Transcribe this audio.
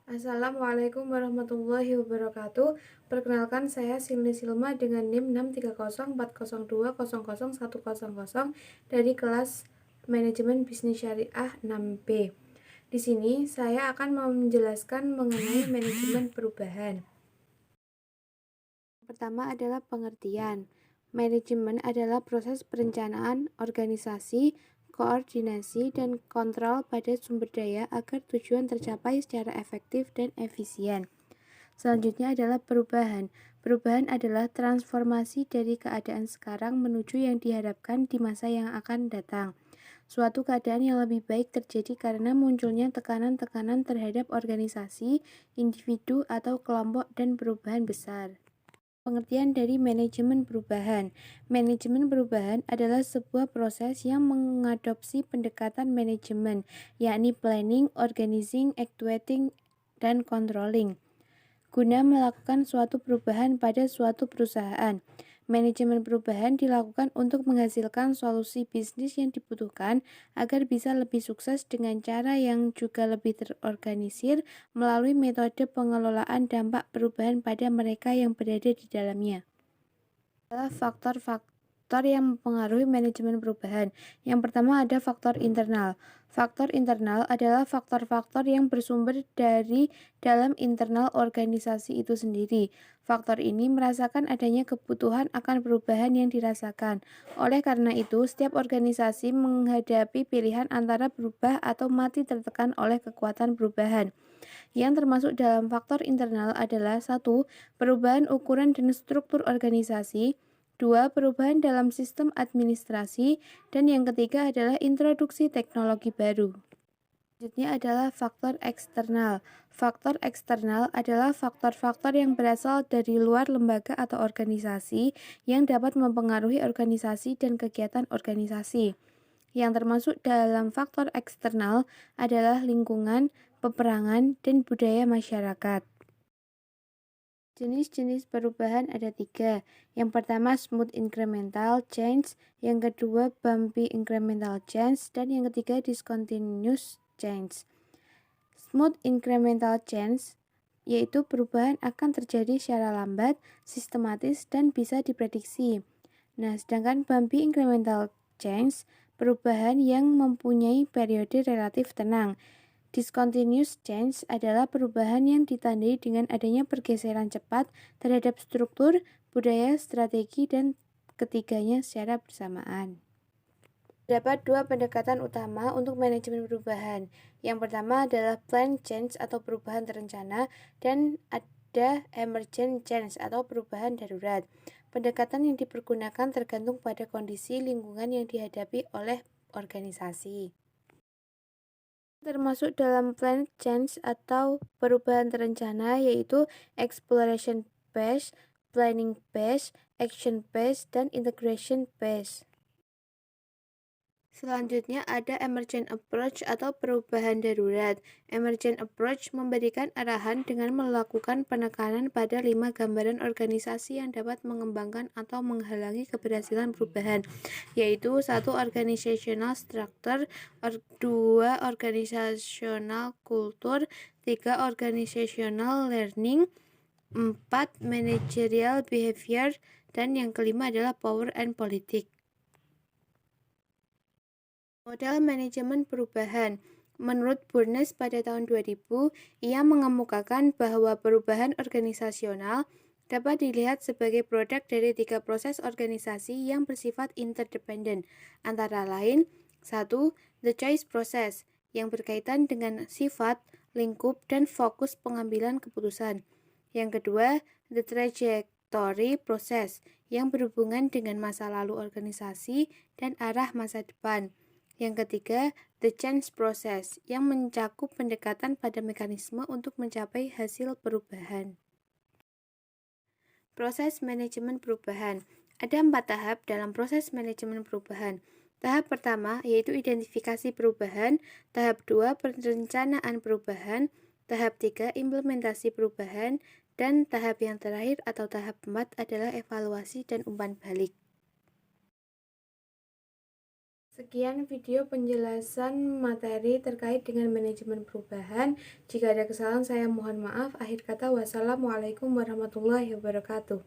Assalamualaikum warahmatullahi wabarakatuh. Perkenalkan saya Silni Silma dengan NIM 6304002001000 dari kelas Manajemen Bisnis Syariah 6B. Di sini saya akan menjelaskan mengenai manajemen perubahan. Pertama adalah pengertian. Manajemen adalah proses perencanaan, organisasi, koordinasi, dan kontrol pada sumber daya agar tujuan tercapai secara efektif dan efisien. Selanjutnya adalah perubahan. Perubahan adalah transformasi dari keadaan sekarang menuju yang diharapkan di masa yang akan datang. Suatu keadaan yang lebih baik terjadi karena munculnya tekanan-tekanan terhadap organisasi, individu, atau kelompok dan perubahan besar. Pengertian dari manajemen perubahan. Manajemen perubahan adalah sebuah proses yang mengadopsi pendekatan manajemen, yakni planning, organizing, actuating, dan controlling, guna melakukan suatu perubahan pada suatu perusahaan. Manajemen perubahan dilakukan untuk menghasilkan solusi bisnis yang dibutuhkan agar bisa lebih sukses dengan cara yang juga lebih terorganisir melalui metode pengelolaan dampak perubahan pada mereka yang berada di dalamnya. Adalah faktor-faktor yang mempengaruhi manajemen perubahan. Yang pertama ada faktor internal. Faktor internal adalah faktor-faktor yang bersumber dari dalam internal organisasi itu sendiri. Faktor ini merasakan adanya kebutuhan akan perubahan yang dirasakan. Oleh karena itu, setiap organisasi menghadapi pilihan antara berubah atau mati tertekan oleh kekuatan perubahan. Yang termasuk dalam faktor internal adalah 1. Perubahan ukuran dan struktur organisasi, 2. Perubahan dalam sistem administrasi, dan yang ketiga adalah introduksi teknologi baru. Selanjutnya adalah faktor eksternal. Faktor eksternal adalah faktor-faktor yang berasal dari luar lembaga atau organisasi yang dapat mempengaruhi organisasi dan kegiatan organisasi. Yang termasuk dalam faktor eksternal adalah lingkungan, peperangan, dan budaya masyarakat. Jenis-jenis perubahan ada 3. Yang pertama smooth incremental change, yang kedua bumpy incremental change, dan yang ketiga discontinuous change. Smooth incremental change yaitu perubahan akan terjadi secara lambat, sistematis, dan bisa diprediksi. Nah, sedangkan bumpy incremental change perubahan yang mempunyai periode relatif tenang. Discontinuous change adalah perubahan yang ditandai dengan adanya pergeseran cepat terhadap struktur, budaya, strategi, dan ketiganya secara bersamaan. Terdapat 2 pendekatan utama untuk manajemen perubahan. Yang pertama adalah planned change atau perubahan terencana, dan ada emergent change atau perubahan darurat. Pendekatan yang dipergunakan tergantung pada kondisi lingkungan yang dihadapi oleh organisasi. Termasuk dalam planned change atau perubahan terencana yaitu exploration phase, planning phase, action phase, dan integration phase. Selanjutnya ada emergent approach atau perubahan darurat. Emergent approach memberikan arahan dengan melakukan penekanan pada 5 gambaran organisasi yang dapat mengembangkan atau menghalangi keberhasilan perubahan, yaitu 1. Organizational structure, 2. Organizational culture, 3. Organizational learning, 4. Managerial behavior, dan yang kelima adalah power and politics. Model manajemen perubahan. Menurut Burnes pada tahun 2000, ia mengemukakan bahwa perubahan organisasional dapat dilihat sebagai produk dari 3 proses organisasi yang bersifat interdependen, antara lain 1. The choice process, yang berkaitan dengan sifat, lingkup, dan fokus pengambilan keputusan. Yang kedua, the trajectory process, yang berhubungan dengan masa lalu organisasi dan arah masa depan. Yang ketiga, the change process, yang mencakup pendekatan pada mekanisme untuk mencapai hasil perubahan. Proses manajemen perubahan. Ada 4 tahap dalam proses manajemen perubahan. Tahap pertama yaitu identifikasi perubahan, tahap 2 perencanaan perubahan, tahap 3 implementasi perubahan, dan tahap yang terakhir atau tahap 4 adalah evaluasi dan umpan balik. Sekian video penjelasan materi terkait dengan manajemen perubahan. Jika ada kesalahan saya mohon maaf. Akhir kata, wassalamualaikum warahmatullahi wabarakatuh.